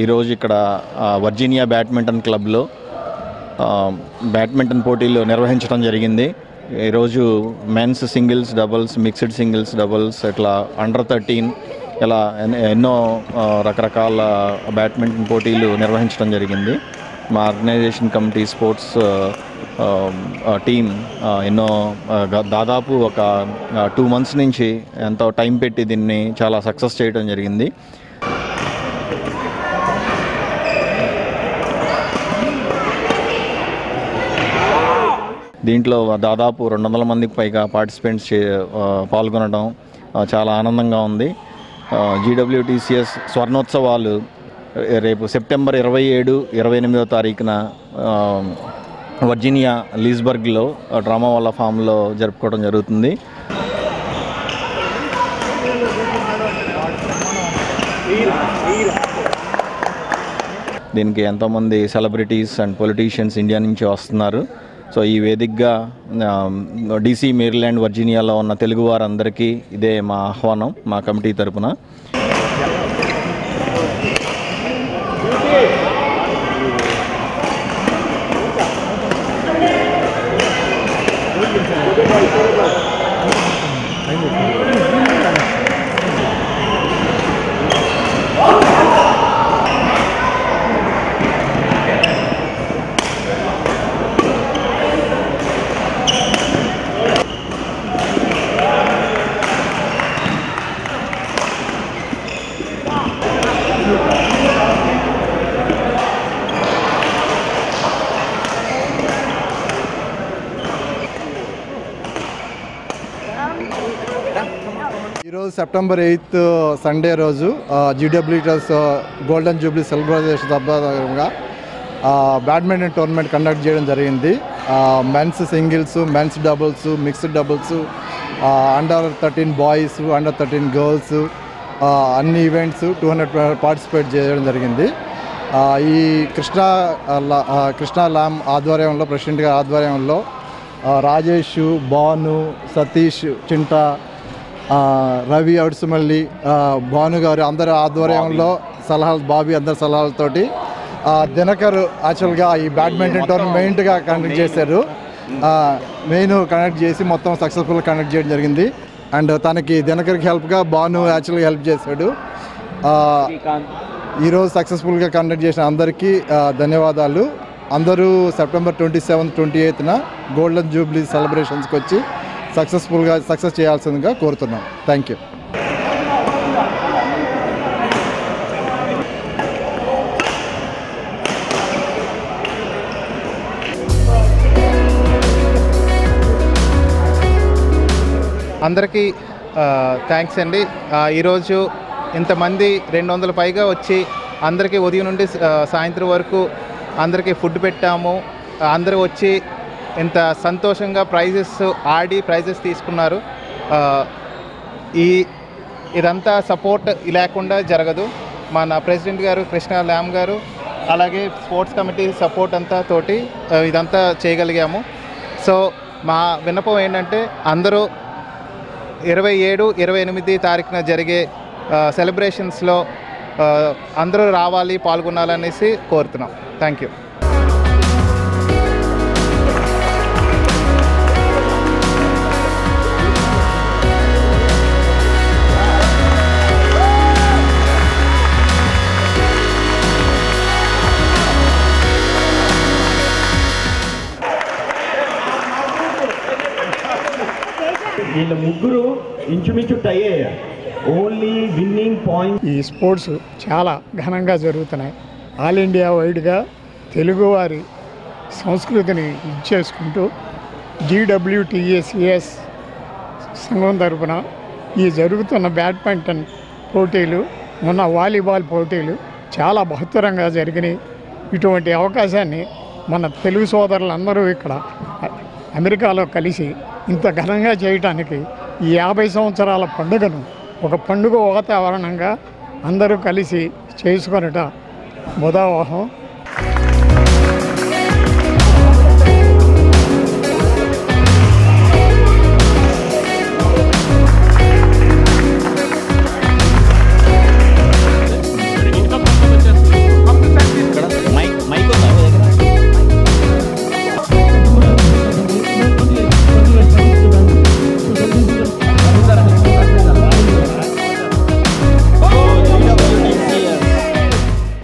ఈరోజు ఇక్కడ Virginia badminton క్లబ్లో బ్యాడ్మింటన్ పోటీలు నిర్వహించడం జరిగింది. ఈరోజు men's singles, doubles, mixed singles, doubles, ఇట్లా అండర్ 13 ఇలా ఎన్నో రకరకాల బ్యాడ్మింటన్ పోటీలు నిర్వహించడం జరిగింది. మా ఆర్గనైజేషన్ కమిటీ స్పోర్ట్స్ టీం ఎన్నో దాదాపు ఒక 2 months నుంచి ఎంతో టైం పెట్టి దీన్ని చాలా సక్సెస్ చేయడం జరిగింది. దీంట్లో దాదాపు 200 మందికి పైగా పార్టిసిపెంట్స్ పాల్గొనడం చాలా ఆనందంగా ఉంది. GWTCS స్వర్ణోత్సవాలు రేపు సెప్టెంబర్ 27, 28వ తారీఖున వర్జీనియా లీస్బర్గ్లో డ్రామా వాళ్ళ ఫామ్లో జరుపుకోవడం జరుగుతుంది. దీనికి ఎంతోమంది సెలబ్రిటీస్ అండ్ పొలిటీషియన్స్ ఇండియా నుంచి వస్తున్నారు. సో ఈ వేదికగా DC, మేరీల్యాండ్, వర్జీనియాలో ఉన్న తెలుగు వారందరికీ ఇదే మా ఆహ్వానం మా కమిటీ తరపున. ఈరోజు సెప్టెంబర్ 8 సండే రోజు GWTCS గోల్డెన్ జూబ్లీ సెలబ్రేషన్ సందర్భంగా బ్యాడ్మింటన్ టోర్నమెంట్ కండక్ట్ చేయడం జరిగింది. Men's singles, men's doubles, mixed doubles, under 13 boys, under 13 girls, అన్ని ఈవెంట్స్ 200 పార్టిసిపేట్ చేయడం జరిగింది. ఈ కృష్ణా ల్యామ్ ఆధ్వర్యంలో, ప్రెసిడెంట్ గారి ఆధ్వర్యంలో రాజేష్, భాను, సతీష్, చింటా, రవి, అడుసుమల్లి, భాను గారు అందరి ఆధ్వర్యంలో సలహాలు, బాబీ అందరి సలహాలతోటి దినకర్ యాక్చువల్గా ఈ బ్యాడ్మింటన్ టోర్నమెంట్గా కండక్ట్ చేశారు. మెయిన్ కండక్ట్ చేసి మొత్తం సక్సెస్ఫుల్గా కండక్ట్ చేయడం జరిగింది. అండ్ తనకి దినకర్కి హెల్ప్గా భాను యాక్చువల్గా హెల్ప్ చేశాడు. ఈరోజు సక్సెస్ఫుల్గా కండక్ట్ చేసిన అందరికీ ధన్యవాదాలు. అందరూ సెప్టెంబర్ 27, 28న గోల్డెన్ జూబ్లీ సెలబ్రేషన్స్కి వచ్చి సక్సెస్ చేయాల్సిందిగా కోరుతున్నాం. Thank you. అందరికీ థ్యాంక్స్ అండి. ఈరోజు ఇంతమంది 200 పైగా వచ్చి అందరికీ ఉదయం నుండి సాయంత్రం వరకు అందరికీ ఫుడ్ పెట్టాము. అందరూ వచ్చి ఇంత సంతోషంగా ఆడి ప్రైజెస్ తీసుకున్నారు. ఇదంతా సపోర్ట్ లేకుండా జరగదు. మన ప్రెసిడెంట్ గారు కృష్ణా ల్యామ్ గారు, అలాగే స్పోర్ట్స్ కమిటీ సపోర్ట్ అంతా తోటి ఇదంతా చేయగలిగాము. సో మా విన్నపం ఏంటంటే అందరూ 27, 28 తారీఖున జరిగే సెలబ్రేషన్స్లో అందరూ రావాలి, పాల్గొనాలనేసి కోరుతున్నాం. Thank you. వీళ్ళ ముగ్గురు ఇంచుమించు టై అయ్యారు. Only winnowing point. ఈ స్పోర్ట్స్ చాలా ఘనంగా జరుగుతున్నాయి. ఆల్ ఇండియా వైడ్గా తెలుగువారి సంస్కృతిని ఇచ్చేసుకుంటూ GWTCS సంఘం తరఫున ఈ జరుగుతున్న బ్యాడ్మింటన్ పోటీలు, మొన్న వాలీబాల్ పోటీలు చాలా బహుత్తరంగా జరిగినాయి. ఇటువంటి అవకాశాన్ని మన తెలుగు సోదరులందరూ ఇక్కడ అమెరికాలో కలిసి ఇంత ఘనంగా చేయటానికి ఈ 50 సంవత్సరాల పండుగను ఒక పండుగ వాతావరణంగా అందరూ కలిసి చేసుకొనట ముదావహం.